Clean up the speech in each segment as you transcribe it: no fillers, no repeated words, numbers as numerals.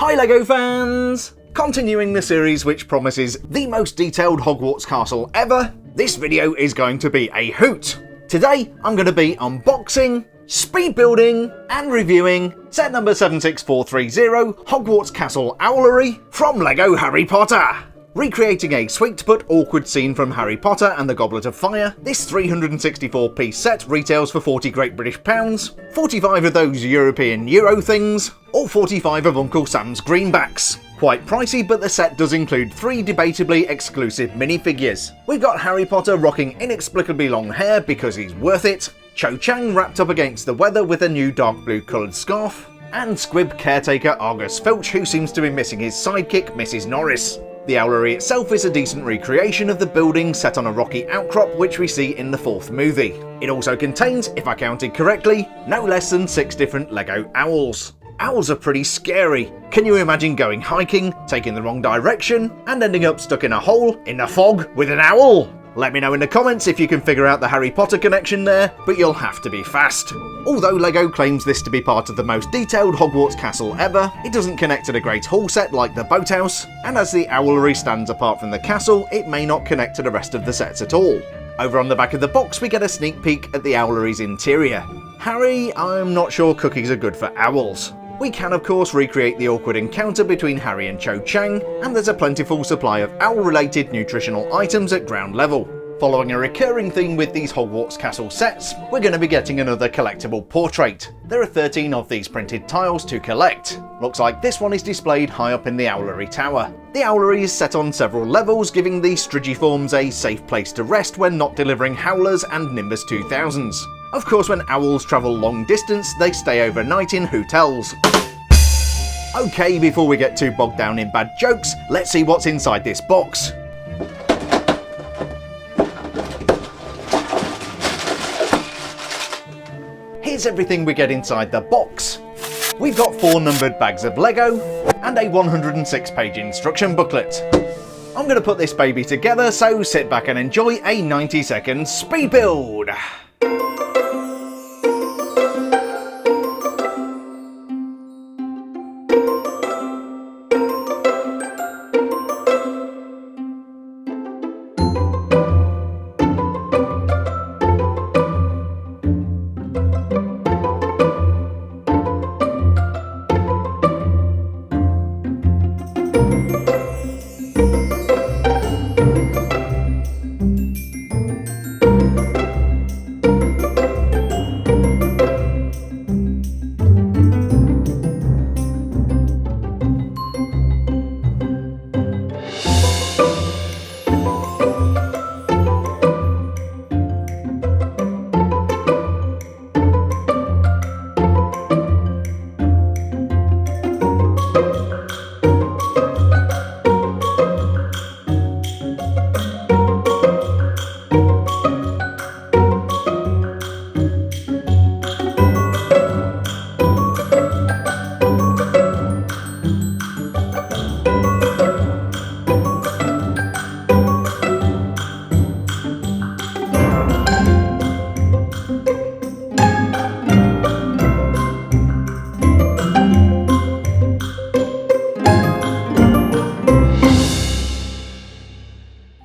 Hi LEGO fans! Continuing the series which promises the most detailed Hogwarts Castle ever, this video is going to be a hoot. Today I'm going to be unboxing, speed building and reviewing set number 76430 Hogwarts Castle Owlery from LEGO Harry Potter. Recreating a sweet but awkward scene from Harry Potter and the Goblet of Fire, this 364-piece set retails for 40 Great British pounds, 45 of those European Euro things, or 45 of Uncle Sam's greenbacks. Quite pricey, but the set does include 3 debatably exclusive minifigures. We've got Harry Potter rocking inexplicably long hair because he's worth it, Cho Chang wrapped up against the weather with a new dark blue coloured scarf, and squib caretaker Argus Filch who seems to be missing his sidekick Mrs. Norris. The Owlery itself is a decent recreation of the building set on a rocky outcrop which we see in the 4th movie. It also contains, if I counted correctly, no less than 6 different LEGO owls. Owls are pretty scary. Can you imagine going hiking, taking the wrong direction, and ending up stuck in a hole in the fog with an owl? Let me know in the comments if you can figure out the Harry Potter connection there, but you'll have to be fast. Although LEGO claims this to be part of the most detailed Hogwarts castle ever, it doesn't connect to the Great Hall set like the boathouse, and as the Owlery stands apart from the castle, it may not connect to the rest of the sets at all. Over on the back of the box we get a sneak peek at the Owlery's interior. Harry, I'm not sure cookies are good for owls. We can of course recreate the awkward encounter between Harry and Cho Chang, and there's a plentiful supply of owl-related nutritional items at ground level. Following a recurring theme with these Hogwarts Castle sets, we're going to be getting another collectible portrait. There are 13 of these printed tiles to collect. Looks like this one is displayed high up in the Owlery Tower. The Owlery is set on several levels, giving the Strigiforms a safe place to rest when not delivering Howlers and Nimbus 2000s. Of course, when owls travel long distance, they stay overnight in hotels. Okay, before we get too bogged down in bad jokes, let's see what's inside this box. Here's everything we get inside the box. We've got 4 numbered bags of LEGO and a 106-page instruction booklet. I'm going to put this baby together, so sit back and enjoy a 90-second speed build.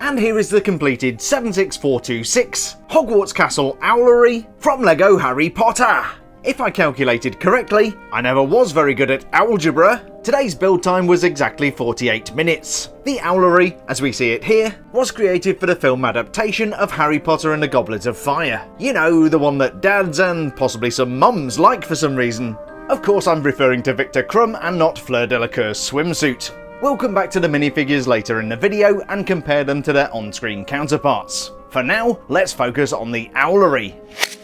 And here is the completed 76426 Hogwarts Castle Owlery from LEGO Harry Potter. If I calculated correctly, I never was very good at algebra. Today's build time was exactly 48 minutes. The Owlery, as we see it here, was created for the film adaptation of Harry Potter and the Goblet of Fire. You know, the one that dads and possibly some mums like for some reason. Of course I'm referring to Victor Crumb and not Fleur Delacour's swimsuit. We'll come back to the minifigures later in the video and compare them to their on-screen counterparts. For now, let's focus on the Owlery.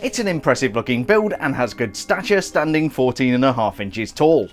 It's an impressive looking build and has good stature, standing 14.5 inches tall.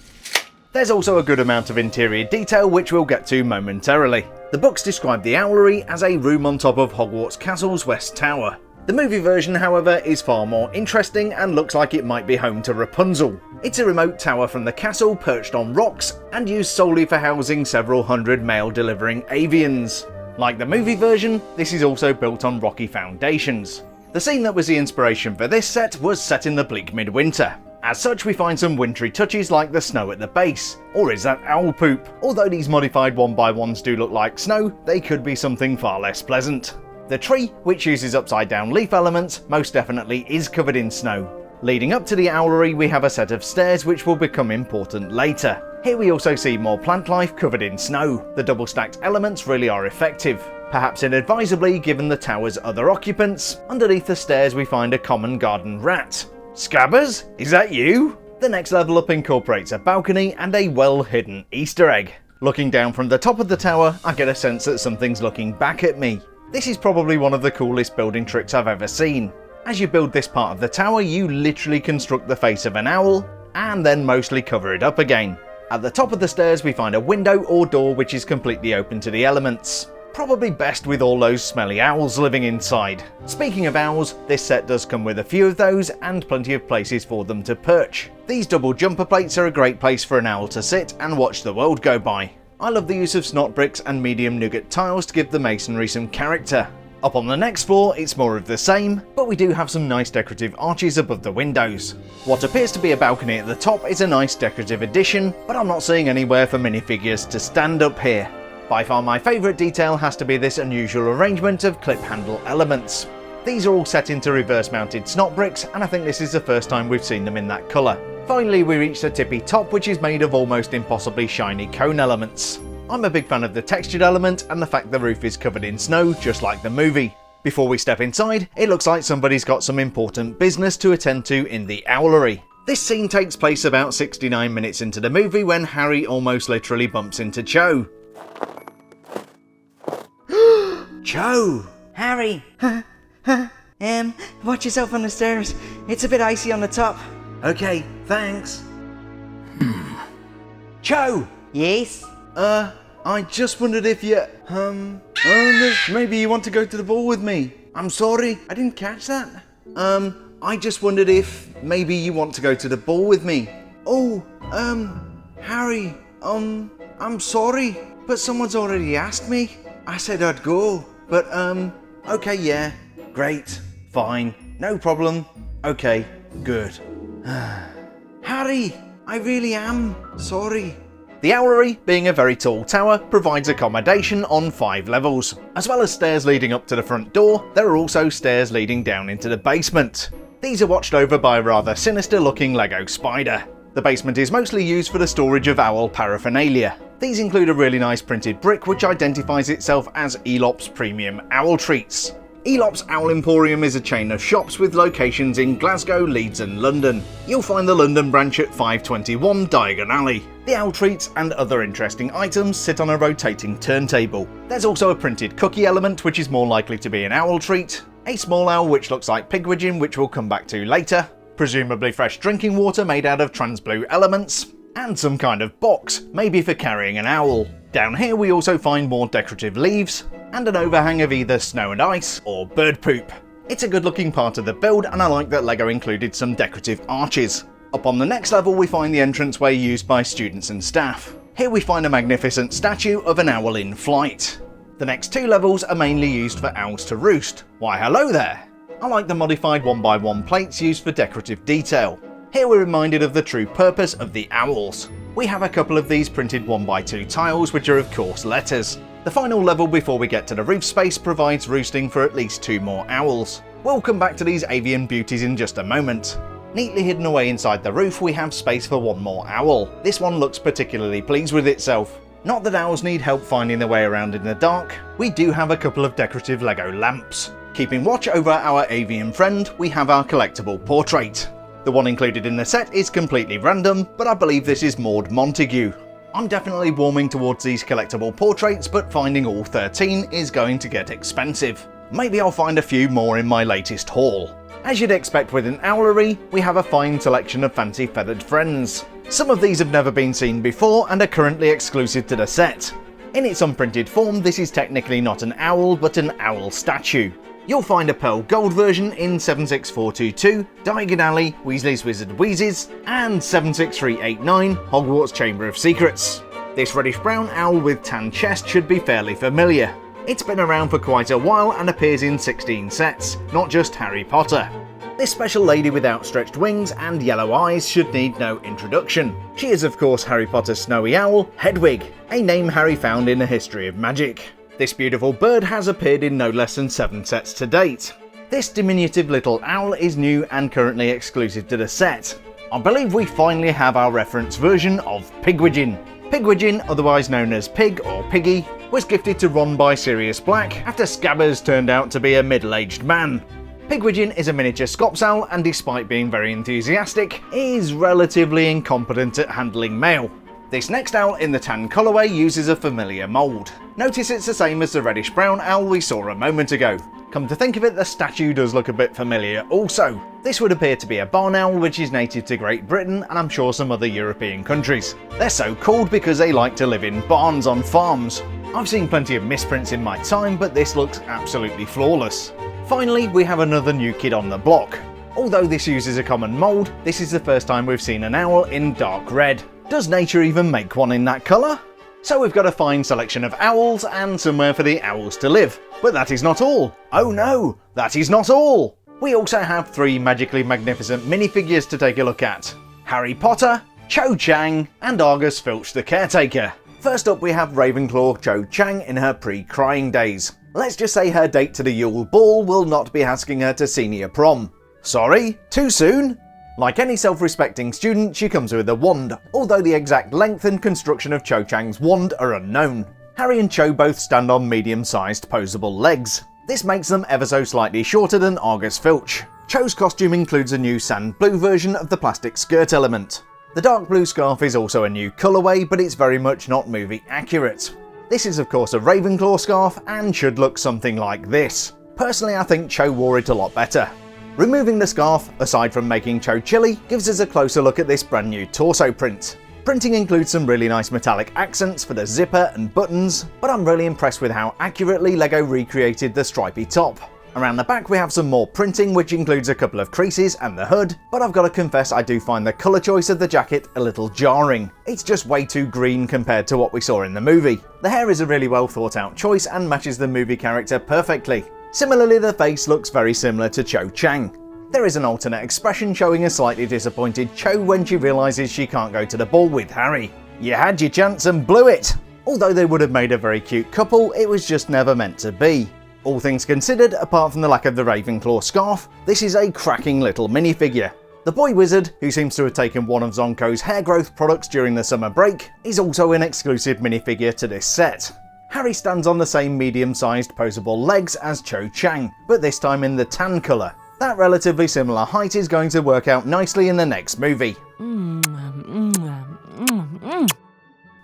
There's also a good amount of interior detail which we'll get to momentarily. The books describe the Owlery as a room on top of Hogwarts Castle's West Tower. The movie version, however, is far more interesting and looks like it might be home to Rapunzel. It's a remote tower from the castle perched on rocks and used solely for housing several hundred mail-delivering avians. Like the movie version, this is also built on rocky foundations. The scene that was the inspiration for this set was set in the bleak midwinter. As such, we find some wintry touches like the snow at the base, or is that owl poop? Although these modified 1x1s do look like snow, they could be something far less pleasant. The tree, which uses upside down leaf elements, most definitely is covered in snow. Leading up to the owlery, we have a set of stairs which will become important later. Here we also see more plant life covered in snow. The double stacked elements really are effective. Perhaps inadvisably given the tower's other occupants. Underneath the stairs we find a common garden rat. Scabbers? Is that you? The next level up incorporates a balcony and a well-hidden Easter egg. Looking down from the top of the tower, I get a sense that something's looking back at me. This is probably one of the coolest building tricks I've ever seen. As you build this part of the tower, you literally construct the face of an owl, and then mostly cover it up again. At the top of the stairs we find a window or door which is completely open to the elements. Probably best with all those smelly owls living inside. Speaking of owls, this set does come with a few of those and plenty of places for them to perch. These double jumper plates are a great place for an owl to sit and watch the world go by. I love the use of snot bricks and medium nougat tiles to give the masonry some character. Up on the next floor, it's more of the same, but we do have some nice decorative arches above the windows. What appears to be a balcony at the top is a nice decorative addition, but I'm not seeing anywhere for minifigures to stand up here. By far my favourite detail has to be this unusual arrangement of clip handle elements. These are all set into reverse mounted snot bricks, and I think this is the first time we've seen them in that colour. Finally we reach the tippy top, which is made of almost impossibly shiny cone elements. I'm a big fan of the textured element and the fact the roof is covered in snow, just like the movie. Before we step inside, it looks like somebody's got some important business to attend to in the Owlery. This scene takes place about 69 minutes into the movie when Harry almost literally bumps into Cho. Cho! Harry! Watch yourself on the stairs. It's a bit icy on the top. Okay, thanks. Cho! Yes? I just wondered if you, maybe you want to go to the ball with me. I'm sorry, I didn't catch that. I just wondered if maybe you want to go to the ball with me. Oh, Harry, I'm sorry, but someone's already asked me. I said I'd go, but, okay, yeah, great, fine, no problem, okay, good. Harry, I really am sorry. The Owlery, being a very tall tower, provides accommodation on 5 levels. As well as stairs leading up to the front door, there are also stairs leading down into the basement. These are watched over by a rather sinister looking Lego spider. The basement is mostly used for the storage of owl paraphernalia. These include a really nice printed brick which identifies itself as Elop's Premium Owl Treats. Elop's Owl Emporium is a chain of shops with locations in Glasgow, Leeds and London. You'll find the London branch at 521 Diagon Alley. The owl treats and other interesting items sit on a rotating turntable. There's also a printed cookie element which is more likely to be an owl treat, a small owl which looks like pigwidgeon which we'll come back to later, presumably fresh drinking water made out of trans-blue elements, and some kind of box, maybe for carrying an owl. Down here we also find more decorative leaves, and an overhang of either snow and ice or bird poop. It's a good looking part of the build and I like that LEGO included some decorative arches. Up on the next level we find the entranceway used by students and staff. Here we find a magnificent statue of an owl in flight. The next 2 levels are mainly used for owls to roost. Why hello there! I like the modified 1x1 plates used for decorative detail. Here we're reminded of the true purpose of the owls. We have a couple of these printed 1x2 tiles which are of course letters. The final level before we get to the roof space provides roosting for at least 2 more owls. We'll come back to these avian beauties in just a moment. Neatly hidden away inside the roof we have space for 1 more owl. This one looks particularly pleased with itself. Not that owls need help finding their way around in the dark, we do have a couple of decorative LEGO lamps. Keeping watch over our avian friend, we have our collectible portrait. The one included in the set is completely random, but I believe this is Maud Montague. I'm definitely warming towards these collectible portraits, but finding all 13 is going to get expensive. Maybe I'll find a few more in my latest haul. As you'd expect with an Owlery, we have a fine selection of fancy feathered friends. Some of these have never been seen before and are currently exclusive to the set. In its unprinted form, this is technically not an owl, but an owl statue. You'll find a pearl gold version in 76422, Diagon Alley, Weasley's Wizard Wheezes, and 76389, Hogwarts Chamber of Secrets. This reddish brown owl with tan chest should be fairly familiar. It's been around for quite a while and appears in 16 sets, not just Harry Potter. This special lady with outstretched wings and yellow eyes should need no introduction. She is of course Harry Potter's snowy owl, Hedwig, a name Harry found in A History of Magic. This beautiful bird has appeared in no less than 7 sets to date. This diminutive little owl is new and currently exclusive to the set. I believe we finally have our reference version of Pigwidgeon. Pigwidgeon, otherwise known as Pig or Piggy, was gifted to Ron by Sirius Black after Scabbers turned out to be a middle-aged man. Pigwidgeon is a miniature Scops owl and despite being very enthusiastic, is relatively incompetent at handling mail. This next owl in the tan colourway uses a familiar mould. Notice it's the same as the reddish-brown owl we saw a moment ago. Come to think of it, the statue does look a bit familiar also. This would appear to be a barn owl which is native to Great Britain and I'm sure some other European countries. They're so called because they like to live in barns on farms. I've seen plenty of misprints in my time, but this looks absolutely flawless. Finally, we have another new kid on the block. Although this uses a common mould, this is the first time we've seen an owl in dark red. Does nature even make one in that colour? So we've got a fine selection of owls and somewhere for the owls to live. But that is not all. Oh no, that is not all. We also have 3 magically magnificent minifigures to take a look at. Harry Potter, Cho Chang, and Argus Filch the caretaker. First up we have Ravenclaw Cho Chang in her pre-crying days. Let's just say her date to the Yule Ball will not be asking her to senior prom. Sorry, too soon? Like any self-respecting student, she comes with a wand, although the exact length and construction of Cho Chang's wand are unknown. Harry and Cho both stand on medium-sized posable legs. This makes them ever so slightly shorter than Argus Filch. Cho's costume includes a new sand blue version of the plastic skirt element. The dark blue scarf is also a new colourway, but it's very much not movie accurate. This is of course a Ravenclaw scarf and should look something like this. Personally, I think Cho wore it a lot better. Removing the scarf, aside from making Cho chilly, gives us a closer look at this brand new torso print. Printing includes some really nice metallic accents for the zipper and buttons, but I'm really impressed with how accurately LEGO recreated the stripy top. Around the back we have some more printing which includes a couple of creases and the hood, but I've got to confess I do find the colour choice of the jacket a little jarring. It's just way too green compared to what we saw in the movie. The hair is a really well thought out choice and matches the movie character perfectly. Similarly, the face looks very similar to Cho Chang. There is an alternate expression showing a slightly disappointed Cho when she realises she can't go to the ball with Harry. You had your chance and blew it! Although they would have made a very cute couple, it was just never meant to be. All things considered, apart from the lack of the Ravenclaw scarf, this is a cracking little minifigure. The boy wizard, who seems to have taken one of Zonko's hair growth products during the summer break, is also an exclusive minifigure to this set. Harry stands on the same medium-sized posable legs as Cho Chang, but this time in the tan colour. That relatively similar height is going to work out nicely in the next movie.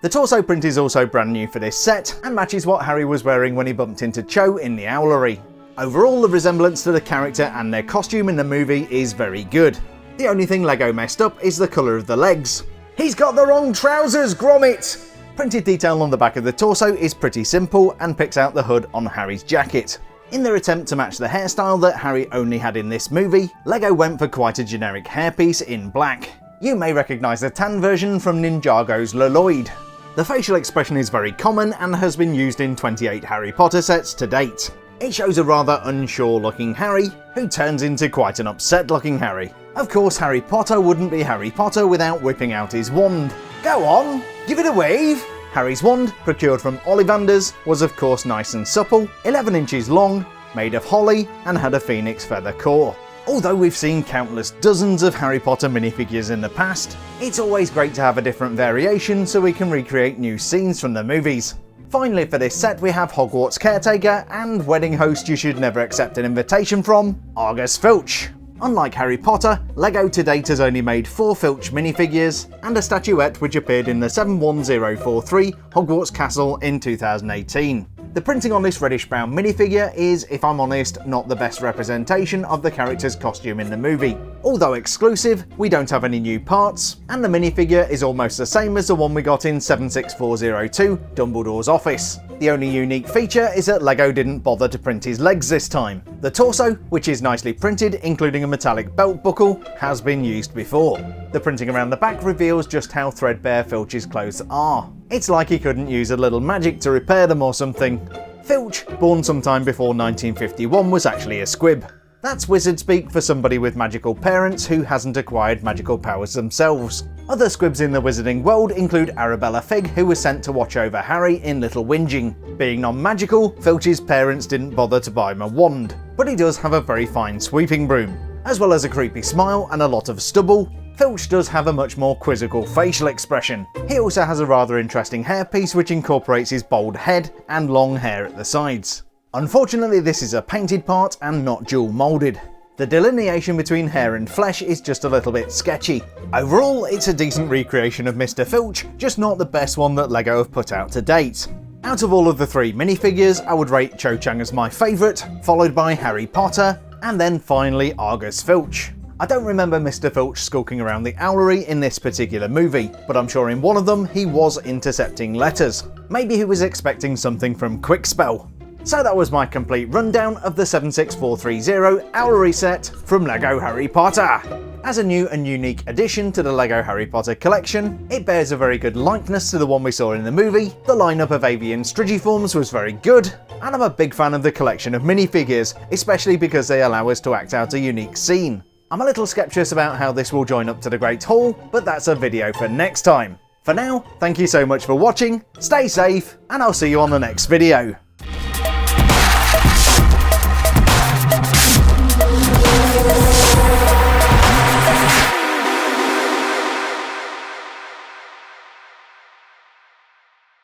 The torso print is also brand new for this set, and matches what Harry was wearing when he bumped into Cho in the Owlery. Overall, the resemblance to the character and their costume in the movie is very good. The only thing LEGO messed up is the colour of the legs. He's got the wrong trousers, Gromit! Printed detail on the back of the torso is pretty simple and picks out the hood on Harry's jacket. In their attempt to match the hairstyle that Harry only had in this movie, LEGO went for quite a generic hairpiece in black. You may recognise the tan version from Ninjago's Lloyd. The facial expression is very common and has been used in 28 Harry Potter sets to date. It shows a rather unsure looking Harry, who turns into quite an upset looking Harry. Of course, Harry Potter wouldn't be Harry Potter without whipping out his wand. Go on, give it a wave! Harry's wand, procured from Ollivander's, was of course nice and supple, 11 inches long, made of holly, and had a phoenix feather core. Although we've seen countless dozens of Harry Potter minifigures in the past, it's always great to have a different variation so we can recreate new scenes from the movies. Finally for this set we have Hogwarts Caretaker and wedding host you should never accept an invitation from, Argus Filch. Unlike Harry Potter, LEGO to date has only made 4 Filch minifigures and a statuette which appeared in the 71043 Hogwarts Castle in 2018. The printing on this reddish-brown minifigure is, if I'm honest, not the best representation of the character's costume in the movie. Although exclusive, we don't have any new parts, and the minifigure is almost the same as the one we got in 76402, Dumbledore's office. The only unique feature is that LEGO didn't bother to print his legs this time. The torso, which is nicely printed, including a metallic belt buckle, has been used before. The printing around the back reveals just how threadbare Filch's clothes are. It's like he couldn't use a little magic to repair them or something. Filch, born sometime before 1951, was actually a squib. That's wizard speak for somebody with magical parents who hasn't acquired magical powers themselves. Other squibs in the wizarding world include Arabella Fig, who was sent to watch over Harry in Little Whinging. Being non-magical, Filch's parents didn't bother to buy him a wand, but he does have a very fine sweeping broom. As well as a creepy smile and a lot of stubble, Filch does have a much more quizzical facial expression. He also has a rather interesting hairpiece which incorporates his bald head and long hair at the sides. Unfortunately, this is a painted part and not dual moulded. The delineation between hair and flesh is just a little bit sketchy. Overall, it's a decent recreation of Mr. Filch, just not the best one that LEGO have put out to date. Out of all of the 3 minifigures, I would rate Cho Chang as my favourite, followed by Harry Potter, and then finally Argus Filch. I don't remember Mr. Filch skulking around the Owlery in this particular movie, but I'm sure in one of them he was intercepting letters. Maybe he was expecting something from Quickspell. So that was my complete rundown of the 76430 Owlery set from LEGO Harry Potter. As a new and unique addition to the LEGO Harry Potter collection, it bears a very good likeness to the one we saw in the movie, the lineup of avian Strigiforms was very good, and I'm a big fan of the collection of minifigures, especially because they allow us to act out a unique scene. I'm a little skeptious about how this will join up to the Great Hall, but that's a video for next time. For now, thank you so much for watching, stay safe, and I'll see you on the next video.